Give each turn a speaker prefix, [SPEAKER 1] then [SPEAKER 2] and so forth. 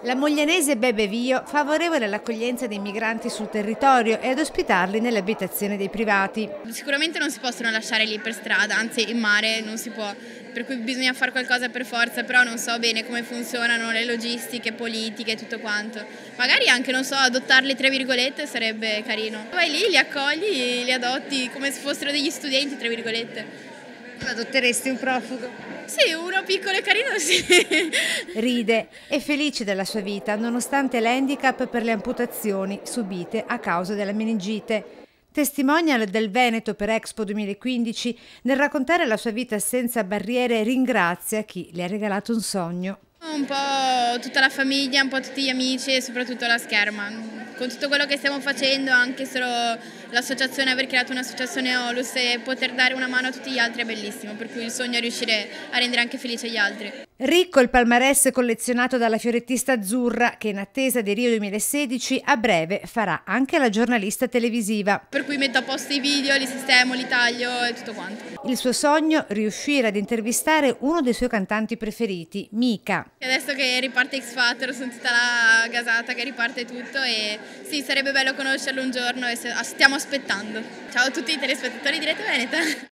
[SPEAKER 1] La moglianese Bebe Vio, favorevole all'accoglienza dei migranti sul territorio e ad ospitarli nelle abitazioni dei privati.
[SPEAKER 2] Sicuramente non si possono lasciare lì per strada, anzi in mare non si può, per cui bisogna fare qualcosa per forza, però non so bene come funzionano le logistiche, politiche e tutto quanto. Magari anche, non so, adottarli tra virgolette sarebbe carino. Vai lì, li accogli, li adotti come se fossero degli studenti tra virgolette.
[SPEAKER 1] Adotteresti un profugo?
[SPEAKER 2] Sì, uno piccolo e carino sì.
[SPEAKER 1] Ride, è felice della sua vita nonostante l'handicap per le amputazioni subite a causa della meningite. Testimonial del Veneto per Expo 2015, nel raccontare la sua vita senza barriere ringrazia chi le ha regalato un sogno.
[SPEAKER 2] Un po' tutta la famiglia, un po' tutti gli amici e soprattutto la scherma. Con tutto quello che stiamo facendo, anche solo l'associazione, aver creato un'associazione Olus e poter dare una mano a tutti gli altri è bellissimo, per cui il sogno è riuscire a rendere anche felice gli altri.
[SPEAKER 1] Ricco il palmarès collezionato dalla fiorettista azzurra che in attesa di Rio 2016 a breve farà anche la giornalista televisiva.
[SPEAKER 2] Per cui metto a posto i video, li sistemo, li taglio e tutto quanto.
[SPEAKER 1] Il suo sogno, riuscire ad intervistare uno dei suoi cantanti preferiti, Mika.
[SPEAKER 2] E adesso che riparte X Factor, sono tutta la gasata che riparte tutto e sì, sarebbe bello conoscerlo un giorno e stiamo aspettando. Ciao a tutti i telespettatori di Rete Veneta.